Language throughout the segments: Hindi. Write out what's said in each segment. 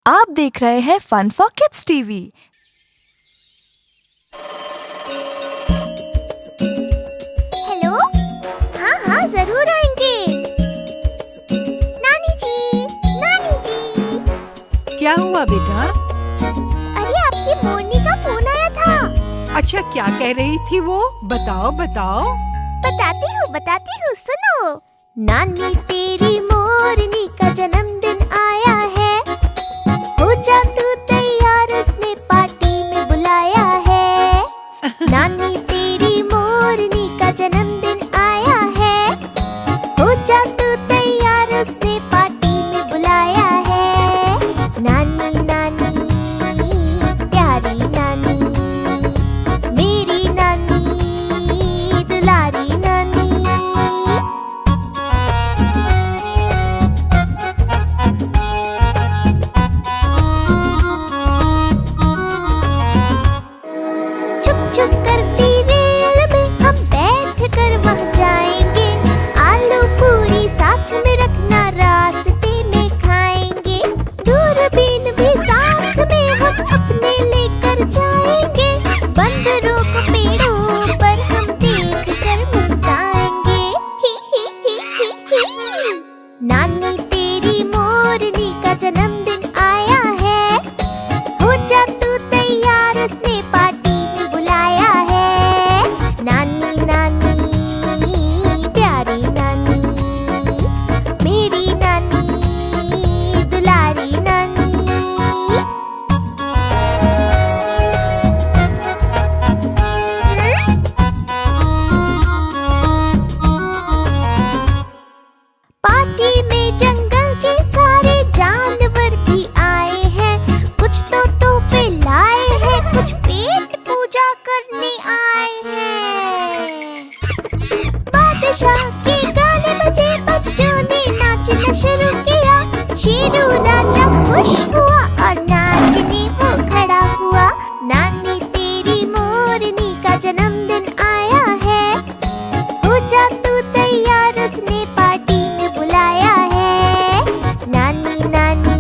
आप देख रहे हैं fun for kids TV. Hello, हाँ जरूर आएंगे। नानी जी, नानी जी। क्या हुआ बेटा? अरे आपकी मोरनी का फोन आया था। अच्छा, क्या कह रही थी वो? बताओ बताओ। बताती हूँ, सुनो। नानी तेरी मोरनी का जन्मदिन आया है, हो जा तू तैयार, उसने पार्टी में बुलाया है। नानी तेरी मोरनी का जन्मदिन आया है, हो जा तू तैयार, उसने पार्टी में बुलाया है। नानी नानी प्यारी नानी, मेरी नानी दुलारी नानी। छुक करती रेल में हम बैठ कर वहाँ जाएंगे, आलू पूरी साथ में रखना, रास्ते में खाएंगे। दूरबीन भी साथ में हम अपने लेकर जाएंगे, बंदरों को पेड़ों पर हम देख कर मुस्काएंगे। ही ही ही ही ही। नानी तेरी मोरनी का जन्मदिन आया है, हो जा तू तैयार, उसने पार्टी में बुलाया है। नानी नानी प्यारी नानी, मेरी नानी दुलारी नानी। पार्टी में जंगल के सारे जानवर भी आए हैं, कुछ तो तोहफे लाए हैं, कुछ पेट पूजा करने आए हैं। बादशाह के गाने बजे, बच्चों ने नाचना शुरू किया, शेरू राजा खुश हुआ और नाचने वो खड़ा हुआ। नानी तेरी मोरनी का जन्मदिन आया है, हो जा तू तैयार, उसने पार्टी में बुलाया है। नानी नानी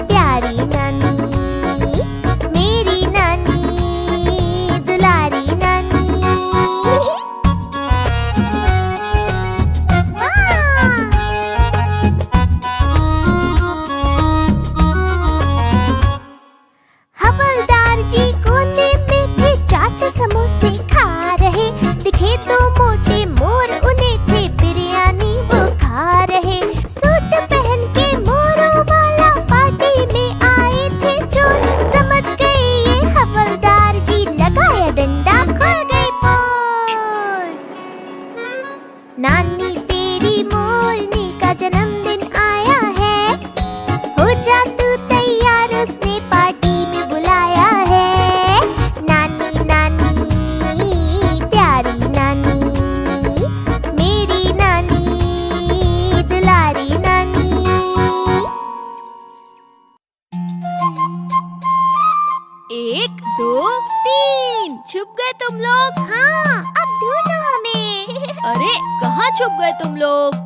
प्यारी नानी, मेरी नानी दुलारी नानी। हवलदार जी कोने में थे, चाट समोसे खा रहे, दिखे तो मोटे मोर, उन्हें थे बिरयानी वो खा रहे। सूट पहन के मोरों वाला पार्टी में आए थे चोर, समझ गए ये हवलदार जी, लगाया डंडा, खुल गई पोल। नानी तेरी मोरनी का जन्मदिन आया है, हो जा तू तैयार, उसने पार्टी में बुलाया है। नानी नानी प्यारी नानी, मेरी नानी दुलारी नानी। एक दो तीन, छुप गए तुम लोग। हाँ, अब ढूंढो हमें। अरे कहाँ छुप गए तुम लोग?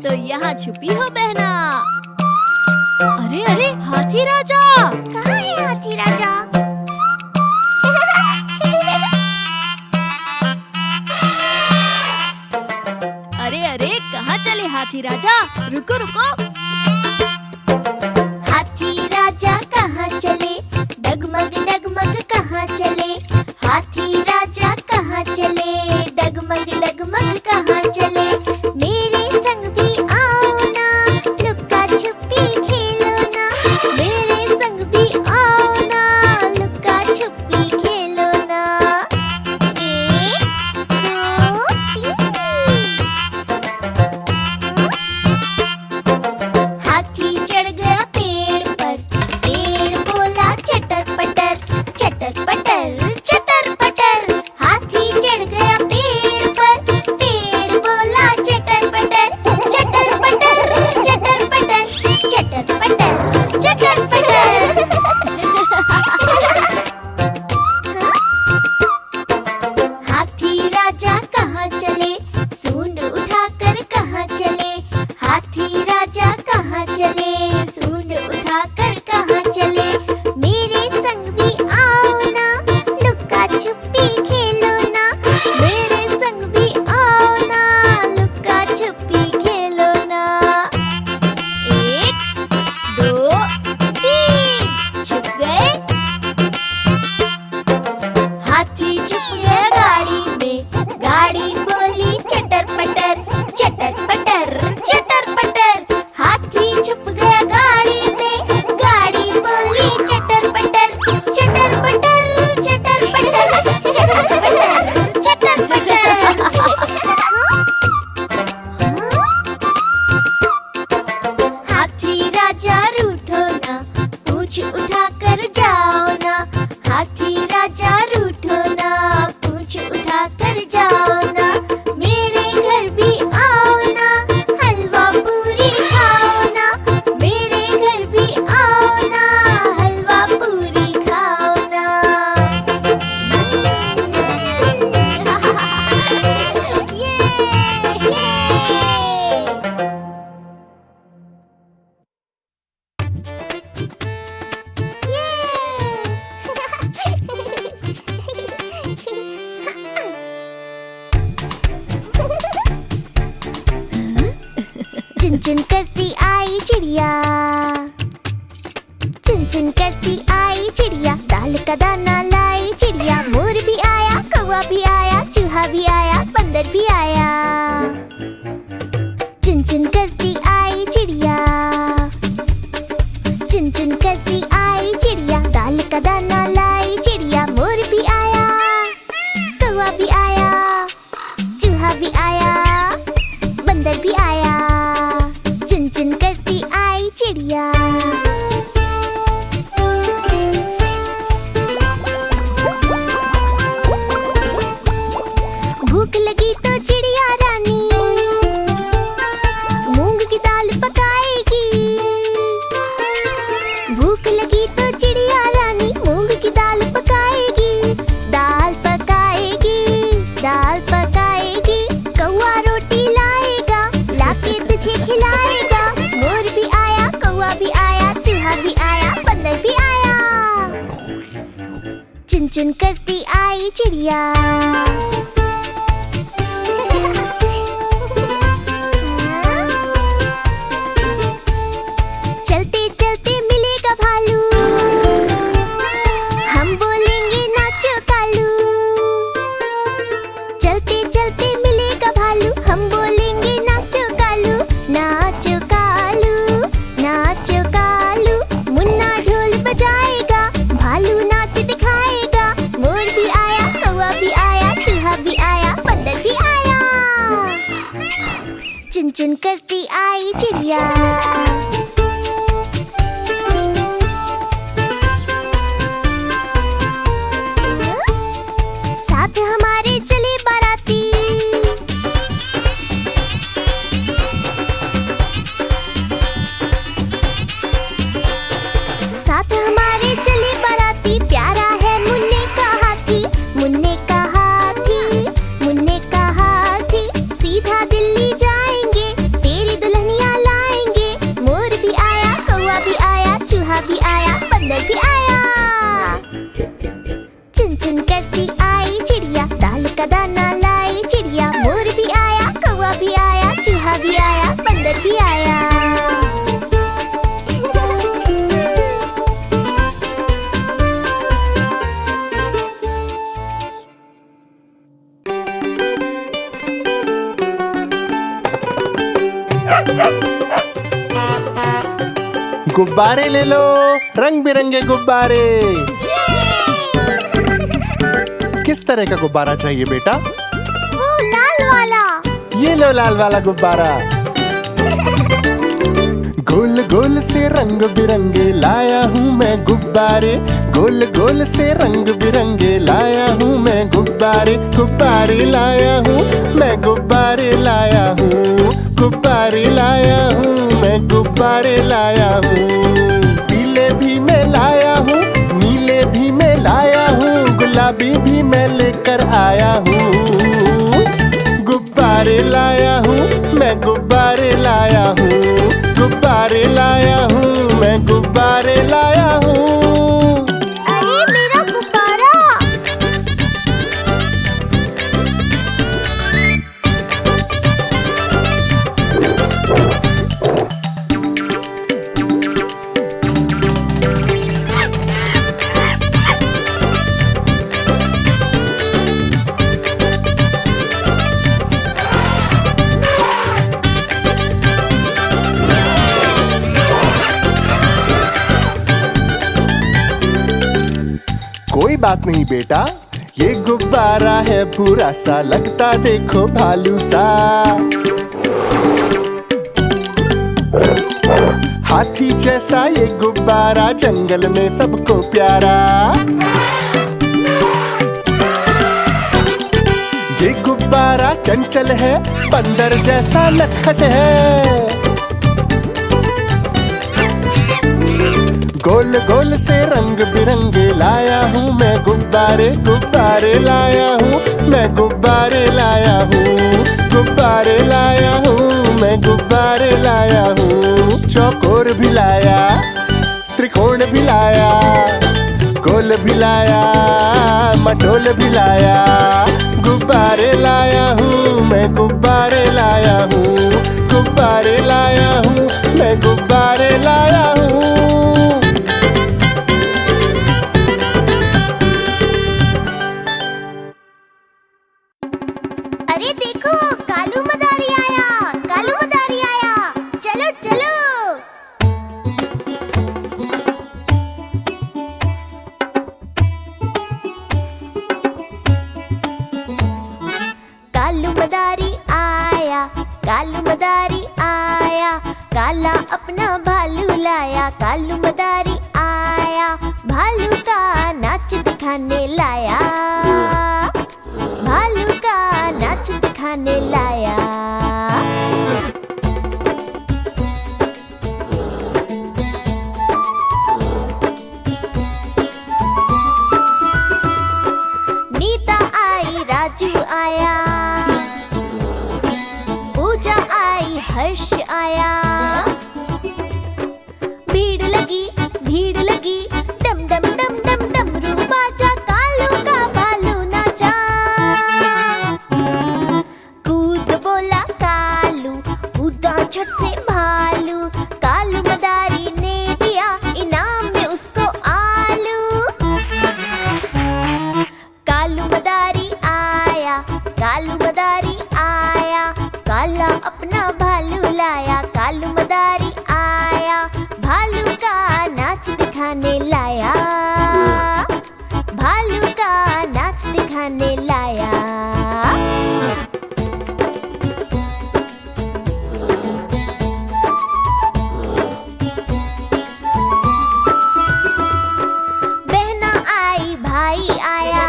तो यहाँ छुपी हो बहना। अरे अरे हाथी राजा, कहाँ है हाथी राजा? अरे अरे कहाँ चले हाथी राजा? रुको रुको। हाथी राजा कहाँ चले, डगमग डगमग कहाँ चले। हाथी राजा कहाँ चले, डगमग डगमग कहाँ चले। मेरे संग भी आओ ना, लुक्का छुपी खेलो ना, मेरे संग भी चले, सूंड उठाकर कहाँ चले। मेरे संग भी आओ ना, लुक्का छुपी खेलो ना। मेरे संग भी आओ ना, लुक्का छुपी खेलो ना। 1 2 3 छुप गए। हाथी छुप गया गाड़ी में, गाड़ी बोली चटर पटर, चटर पटर चटर पटर। हाथी छुप गया गाड़ी में, गाड़ी बोली चटर पटर, चटर पटर चटर पटर, चटर पटर। हाथी राजा रूठो ना, पूंछ उठाकर जाओ ना। हाथी राजा रूठो ना, पूंछ उठाकर जाओ ना। मेरे घर भी आओ ना, हलवा पूरी खाओ ना। मेरे घर भी आओ ना, हलवा पूरी खाओ ना। चुन चुन करती आई चिड़िया, चुन चुन करती आई चिड़िया। दाल का दाना लाई चिड़िया। मोर भी आया, कौवा भी आया, चूहा भी आया, बंदर भी आया। चुन चुन करती आई चिड़िया, चुन चुन करती आई चिड़िया। दाल का दाना लाई चिड़िया। मोर भी आया, कौवा भी आया, चूहा भी आया, बंदर भी आया। चुन चुन करती आई चिड़िया। भूख लगी तो चिड़िया रानी मूंग की दाल पकाएगी। भूख लगी तो चिड़िया रानी मूंग की दाल पकाएगी। दाल पकाएगी, दाल पकाएगी। कौवा रोटी लाएगा, लाके तुझे खिलाएगा। मोर भी आया, कौवा भी आया, चूहा भी आया, बंदर भी आया। चुन चुन करती आई चिड़िया। चलते चलते मिलेगा भालू, हम बोलेंगे नाचो कालू। चलते चलते मिलेगा भालू, हम बोलेंगे नाचो कालू। नाचो कालू, नाचो कालू। मुन्ना ढोल बजाएगा, भालू नाच दिखाएगा। मोर भी आया, कौवा भी आया, चूहा भी आया, बंदर भी आया। चुन चुन करती आई चिड़िया। साथ हमारे चले बाराती, साथ हमारे चले बाराती। प्यारा है मुन्ने का हाथी, मुन्ने का हाथी, मुन्ने का हाथी। सीधा दिल्ली जाएंगे, तेरी दुल्हनिया लाएंगे। मोर भी आया, कौवा भी आया, चूहा भी आया, बंदर भी आया। चुन चुन करती आई चिड़िया। दाल का दाना लाई चिड़िया। मोर भी आया, कौवा भी आया, चूहा भी आया, बंदर भी आया। गुब्बारे ले लो, रंग बिरंगे गुब्बारे। किस तरह का गुब्बारा चाहिए बेटा? वो लाल वाला। ये लो लाल वाला गुब्बारा। गोल गोल से रंग बिरंगे लाया हूँ मैं गुब्बारे। गोल गोल से रंग बिरंगे लाया हूँ मैं गुब्बारे। गुब्बारे लाया हूँ मैं, गुब्बारे लाया हूँ, गुब्बारे लाया हूँ मैं, गुब्बारे लाया हूँ। पीले भी मैं लाया हूँ, नीले भी मैं लाया हूँ, गुलाबी भी मैं लेकर आया हूँ। गुब्बारे लाया हूँ मैं, गुब्बारे लाया हूँ, गुब्बारे गुब्बारे लाया हूँ, मैं गुब्बारे लाया हूँ। अरे मेरा गुब्बारा! कोई बात नहीं बेटा, ये गुब्बारा है पूरा सा, लगता देखो भालू सा। हाथी जैसा ये गुब्बारा, जंगल में सबको प्यारा। ये गुब्बारा चंचल है, बंदर जैसा नटखट है। गोल गोल से रंग बिरंगे लाया हूँ मैं गुब्बारे, गुब्बारे लाया हूँ मैं गुब्बारे लाया हूँ। गुब्बारे लाया हूँ मैं गुब्बारे लाया हूँ। चौकोर भी लाया, त्रिकोण भी लाया, गोल भी लाया, मटोल भी लाया। गुब्बारे लाया हूँ मैं गुब्बारे लाया हूँ। गुब्बारे लाया हूँ मैं गुब्बारे लाया हूँ। अरे देखो, कालू मदारी आया, कालू मदारी आया। चलो चलो। कालू मदारी आया, कालू मदारी आया, काला अपना भालू लाया। कालू मदारी आया, भालू का नाच दिखाने लाया। भालू का नाच दिखाने लाया। नीता आई, राजू आया, पूजा आई, हर्ष आया। भीड़ लगी, डम डम डम डम डमरू बाजा। कालू का भालू नाचा। कूद बोला कालू, कूदा झट से भालू। कालू मदारी ने दिया इनाम में उसको आलू। कालू मदारी आया, कालू मदारी आया, काला अपना भालू लाया। कालू मदारी आया, भालू का नाच दिखाने लाया। भालू का नाच दिखाने लाया। बहना आई, भाई आया,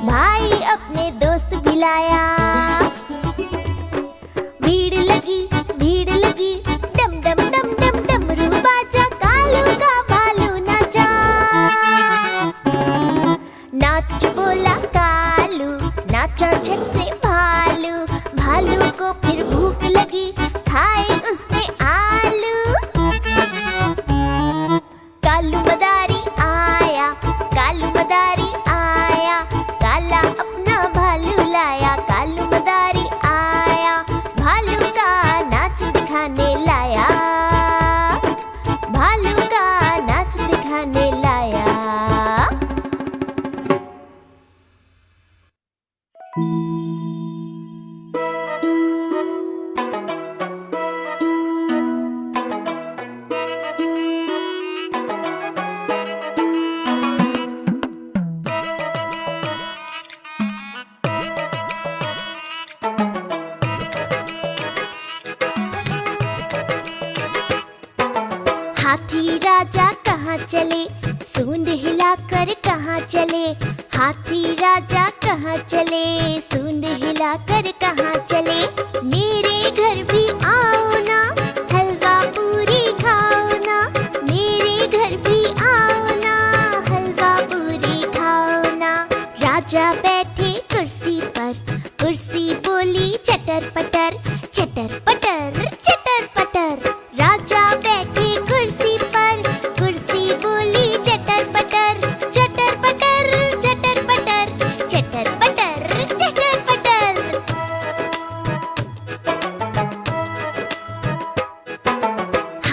भाई अपने दोस्त भी लाया। भीड़ लगी, डम डम डम डम डमरू बाजा। कालू का भालू नाचा। नाच बोला कालू, नाचा झट से भालू। भालू को फिर भूख लगी, खाए उसने आलू। कालू मदारी आया, कालू मदारी आया, काला अपना भालू लाया। कालू मदारी आया, भालू का नाच दिखाने लाया। भालू का नाच दिखाने लाया। हाथी राजा कहाँ चले, सूंड हिलाकर कहाँ चले। हाथी राजा कहाँ चले, सूंड हिलाकर कहाँ चले। मेरे घर भी आओ ना, हलवा पूरी खाओ ना। मेरे घर भी आओ ना, हलवा पूरी खाओ ना। राजा बैठे कुर्सी पर, कुर्सी बोली चटर पटर, चटर पटर, चटर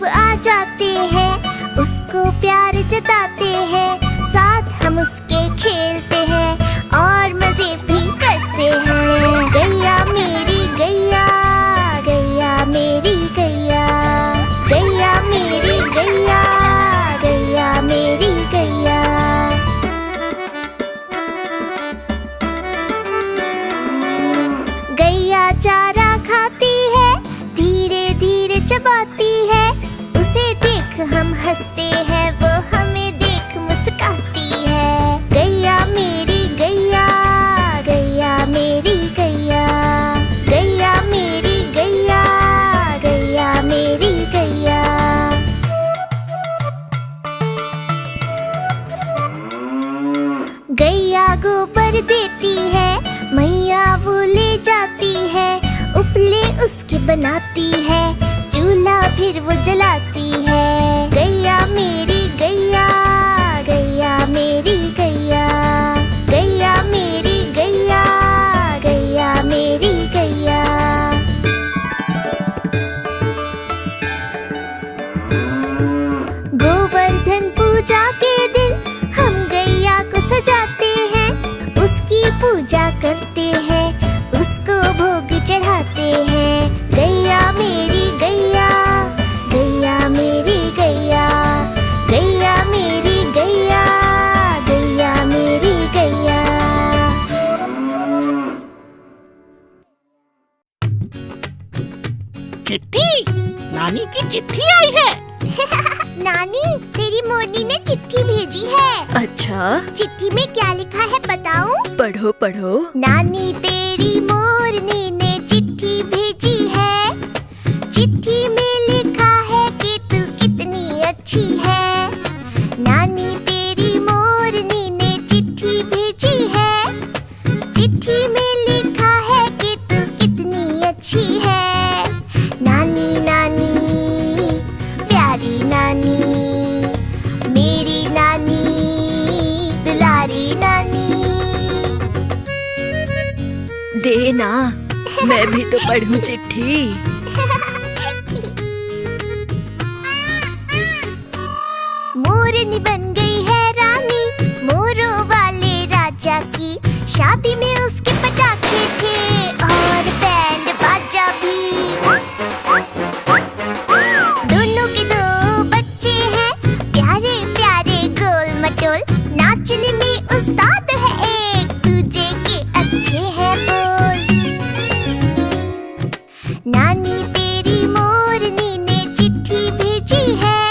सब आ जाते हैं, उसको प्यार जताते हैं, साथ हम उसके खेलते हैं और मजे भी करते हैं। गैया मेरी गैया, गैया मेरी गैया, गैया मेरी गैया, गैया मेरी गैया। गैया चारा खाती है, धीरे धीरे चबाती है, उसे देख हम हंसते हैं, वो हमें देख मुस्कुराती है। गैया मेरी गैया, गैया मेरी गैया, गैया मेरी गैया, गैया मेरी गैया। गैया गोबर देती है, मैया वो ले जाती है, उपले उसके बनाती है, चूल्हा फिर वो जलाती है। गैया मेरी गैया, गैया मेरी गैया, गैया मेरी गैया, गैया मेरी गैया। गोवर्धन पूजा के दिन हम गैया को सजाते हैं, उसकी पूजा करते हैं, उसको भोग चढ़ाते हैं। गैया मेरी गैया, गैया मेरी गैया, गैया मेरी गैया, गैया मेरी गैया। चिट्ठी, नानी की चिट्ठी आई है। नानी, तेरी मोरनी ने चिट्ठी भेजी है। अच्छा, चिट्ठी में क्या लिखा है बताऊं? पढ़ो पढ़ो। नानी तेरी मोरनी ने चिट्ठी भेजी है, चिट्ठी में लिखा है कि तू कितनी अच्छी है। नानी तेरी मोरनी ने चिट्ठी भेजी है, चिट्ठी में लिखा है कि तू कितनी अच्छी है। नानी नानी प्यारी नानी, मेरी नानी दुलारी नानी। दे ना, मैं भी तो पढ़ूं चिट्ठी। मोरनी बन गई है रानी, मोरों वाले राजा की। शादी में उसके पटाखे थे और बैंड बाजा भी। दोनों के दो बच्चे हैं, प्यारे प्यारे गोल मटोल, नाचने में उस्ताद है, एक दूजे के अच्छे हैं बोल। नानी तेरी मोरनी ने चिट्ठी भेजी है,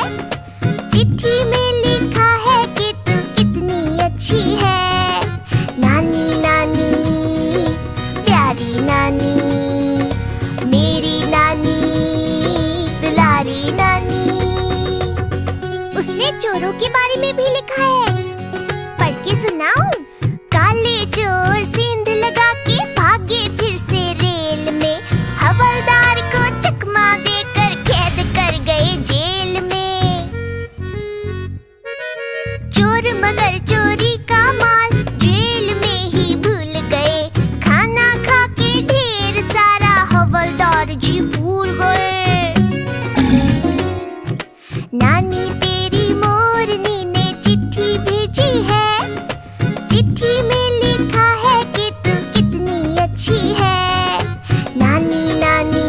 चिट्ठी में लिखा है कि तू कितनी अच्छी है। नानी नानी प्यारी नानी, मेरी नानी दुलारी नानी। उसने चोरों के बारे में भी लिखा है, पढ़ के सुनाऊं? काले चोर सेंध लगा के भागे फिर से रेल में, हवलदार को चकमा देकर कैद कर गए जेल में। चोर मगर चोरी का माल जेल में ही भूल गए, खाना खा के ढेर सारा हवलदार जी भूल गए। नानी तेरी मोरनी ने चिट्ठी भेजी है, चिट्ठी में लिखा है कि तू कितनी अच्छी है। नानी नानी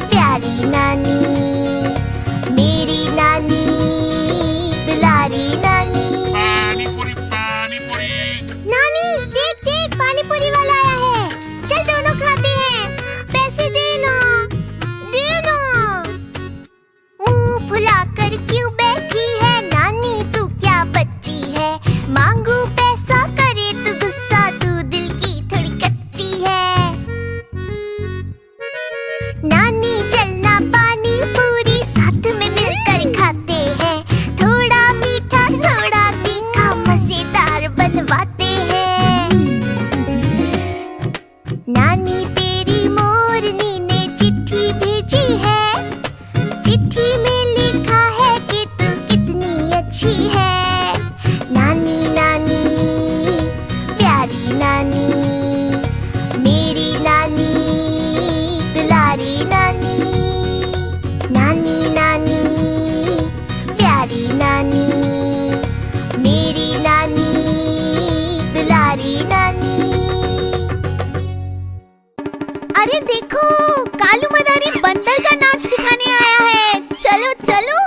प्यारी नानी, मेरी नानी दुलारी नानी। पानी पूरी नानी, मेरी नानी, दुलारी नानी। अरे देखो, कालू मदारी बंदर का नाच दिखाने आया है। चलो चलो।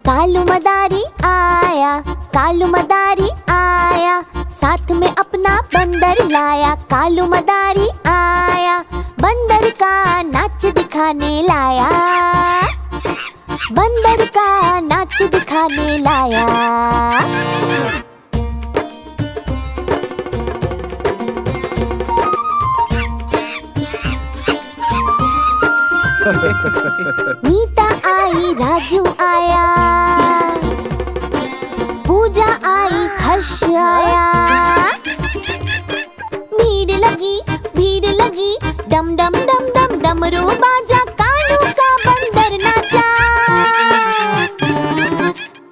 कालू मदारी आया, कालू मदारी आया, साथ में अपना बंदर लाया। कालू मदारी आया, बंदर का नाच दिखाने लाया, बंदर का नाच दिखाने लाया। मीता आई, राजू आया, पूजा आई, हर्ष आया। भीड़ लगी, डम डम डम डम डमरू बाजा, कालू का बंदर नाचा।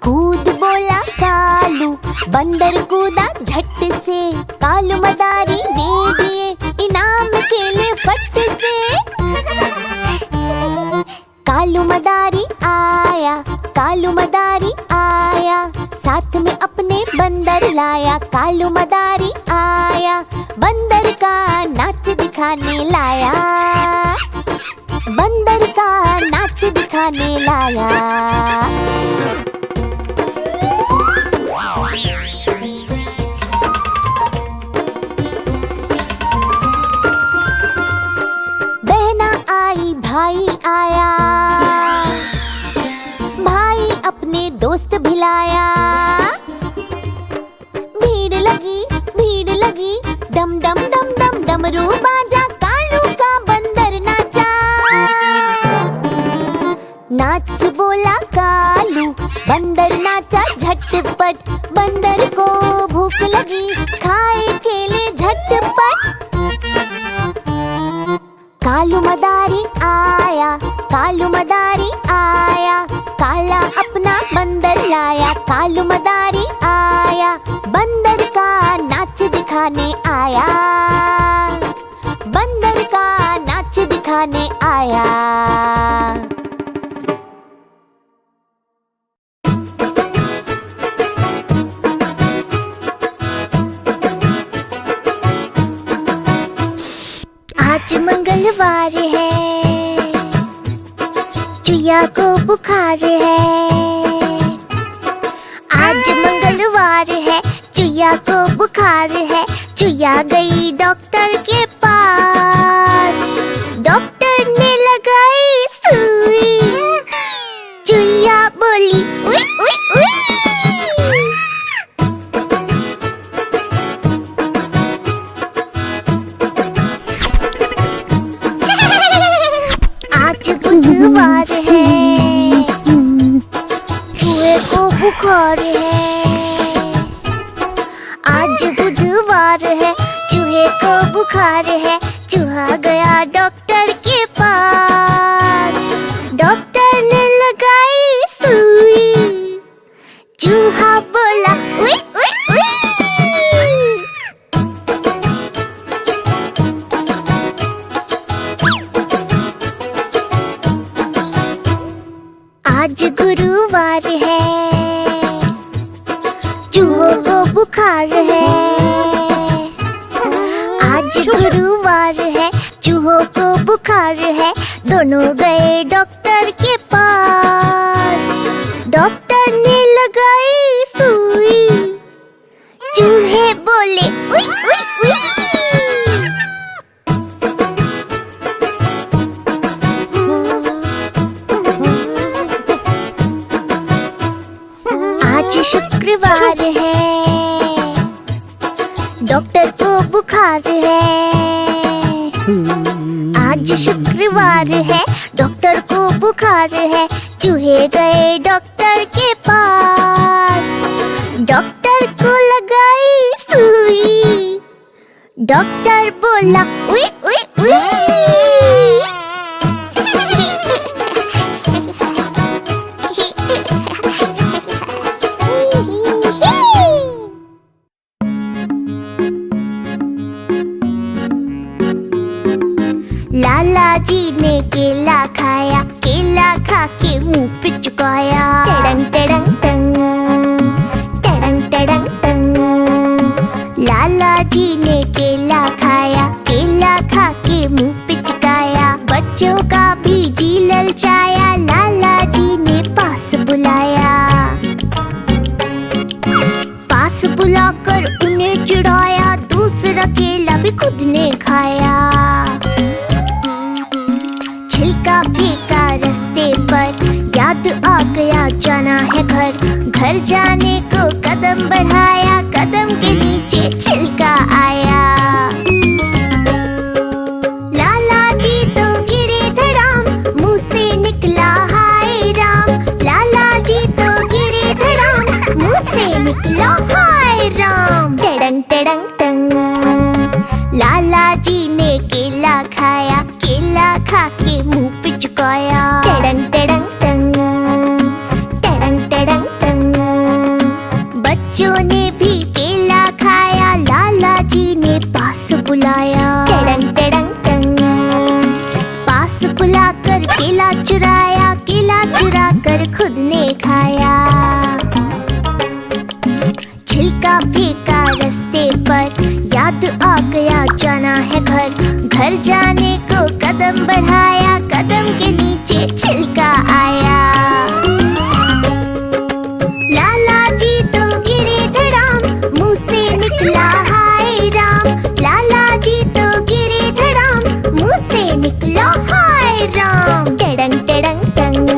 कूद बोला कालू, बंदर कूदा झट से, कालू मदारी दे दिए इनाम केले फट से। कालू मदारी आया, कालू मदारी आया, साथ में अपने बंदर लाया। कालू मदारी आया, बंदर का नाच दिखाने लाया, बंदर का नाच दिखाने लाया। बहना आई, भाई आया, भाई अपने दोस्त भिलाया। भीड़ लगी, डम डम डम डम डमरू बाजा, कालू का बंदर नाचा। नाच बोला कालू, बंदर नाचा झटपट, बंदर को भूख लगी, खाए केले झटपट। कालू मदारी आया, कालू मदारी आया, काला अपना बंदर लाया। कालू मदारी आया, बंदर का नाच दिखाने आया, बंदर का नाच दिखाने आया। आज मंगलवार है, चुया को बुखार है। आज मंगलवार है, चुया को बुखार है। चुया गई डॉक्टर के पास, डॉक्टर ने लगाई सुई। चुया बोली उई उई उई। आज बुधवार है, चूहे को बुखार है। आज बुधवार है, चूहे को बुखार है। चूहा गया डॉक्टर के पास, डॉक्टर ने लगाई सुई। चूहा बोला उई उई उई। आज गुरुवार है, चूहों को बुखार है। आज गुरुवार है, चूहों को बुखार है। दोनों गए डॉक्टर के पास, डॉक्टर ने लगाई सुई। चूहे बोले उई उई उई। आज शुक्रवार है, डॉक्टर को बुखार है। आज शुक्रवार है, डॉक्टर को बुखार है। चूहे गए डॉक्टर के पास, डॉक्टर को लगाई सुई। डॉक्टर बोला उई उई उई। लाला जी ने केला खाया, केला खा के मुंह पे चुकाया। टड़ंग टड़ंग टंग, बुलाकर उन्हें चिढ़ाया, दूसरा केला भी खुद ने खाया। छिलका फेंका रास्ते पर, याद आ गया जाना है घर। घर जाने को कदम बढ़ाया, कदम के नीचे छिलका आया। लाला जी तो गिरे धड़ाम, मुंह से निकला हाय राम। लाला जी तो गिरे धड़ाम, मुंह से निकला हाय राम। टड़ंग टड़ंग टंग, लाला जी ने केला खाया, केला खा के मुंह पे चुकाया। टड़ंग टड़ंग टंग, टड़ंग टड़ंग टंग, बच्चों ने भी केला खाया, लाला जी ने पास बुलाया। टड़ंग टड़ंग टंग, पास बुलाकर केला चुराया, केला चुरा कर खुद ने खाया। छिलका फेंका रास्ते पर, याद आ गया जाना है घर। घर जाने को कदम बढ़ाया, कदम के नीचे छिलका आया। लाला जी तो गिरे धड़ाम, मुंह से निकला हाय राम। लाला जी तो गिरे धड़ाम, मुंह से निकला हाय राम। टड़ंग टड़ंग टंग,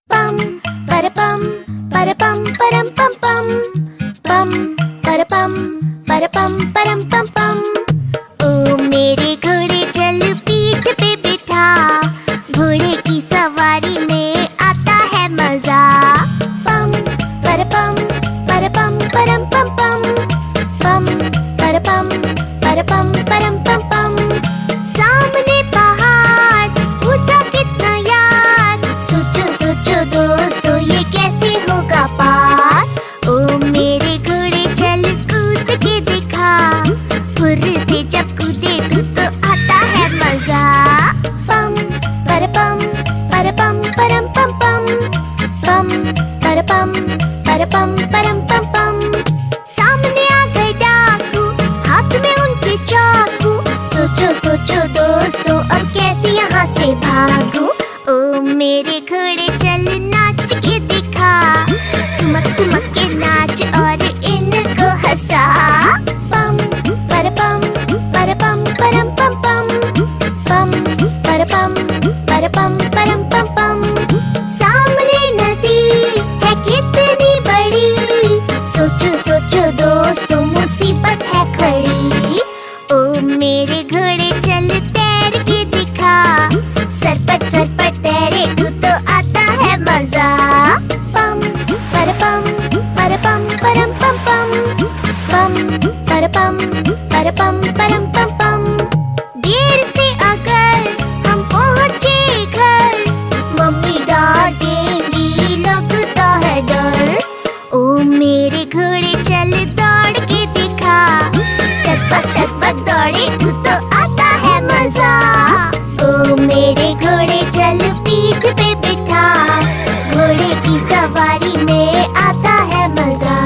पम परपम परपम परम पम पम, पम परपम परपम परम पम पम। ओ मेरे घोड़े चल पीठ पे बिठा, घोड़े की सवारी में आता है मजा। पम परपम परपम परम पम पम, पम परपम परपम परम पम पम। सामने पहाड़, ऊंचा कितना यार, सोचो सोचो दोस्तों ये कैसे होगा पार। ओ मेरे घोड़े चल कूद के दिखा, फुर्र से जब कूदे तो आता है मजा। पम परपम परपम परम पम पम, पम परपम परपम परम पम पम। सामने आ गए डाकू, हाथ में उनके चाकू, सोचो सोचो दोस्तों अब कैसे यहाँ से भागूं। ओ मेरे घोड़े चल नाच के दिखा, ठुमक ठुमक के नाच और इनको हंसा। पम परपम परपम परम पम पम, पम परपम परपम परम पम पम। सामने नदी है कितनी बड़ी, सोचो सोचो दोस्तों मुसीबत है खड़ी। ओ मेरे घोड़े चल तैर के दिखा, सर पर तैरे तो आता है मजा। पम परपम परपम परम पम पम, पम परपम परपम परम पम पम। देर से अगर हम पहुँचे घर, मम्मी डांटेंगी लगता है डर। ओ मेरे घोड़े चल दौड़ के दिखा, टक दौड़े तो आता है मजा। ओ मेरे घोड़े चल पीठ पे बिठा, घोड़े की सवारी में आता है मजा।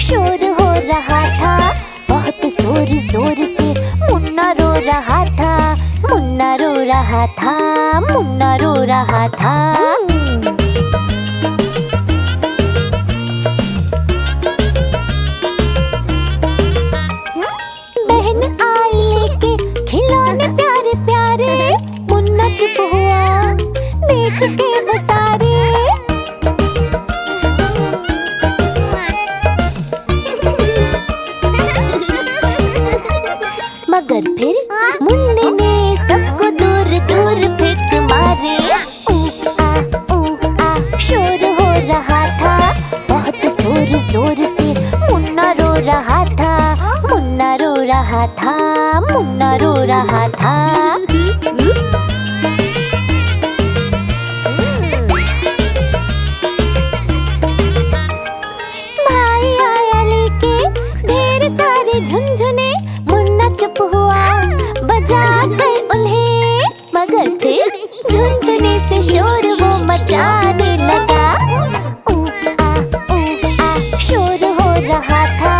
शोर हो रहा था बहुत जोर जोर से, मुन्ना रो रहा था, मुन्ना रो रहा था, मुन्ना रो रहा था। बहन आई लेके खिलौने प्यारे प्यारे, मुन्ना चुप हुआ देख के वो सारे। मगर फिर मुन्ने ने सबको दूर दूर फेंक मारे। शोर हो रहा था बहुत जोर जोर से, मुन्ना रो रहा था, मुन्ना रो रहा था, मुन्ना रो रहा था। भाई आया लेके ढेर सारे झुनझुने, मुन्ना चुप हुआ बजा कर उन्हें झुनझुने से शोर वो मचाने लगा। ऊ आ शोर हो रहा था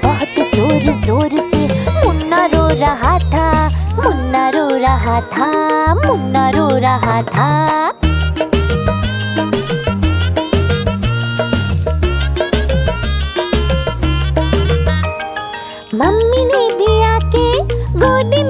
बहुत जोर जोर से। मुन्ना रो रहा था, मुन्ना रो रहा था, मुन्ना रो रहा था। मम्मी ने भी आके गोदी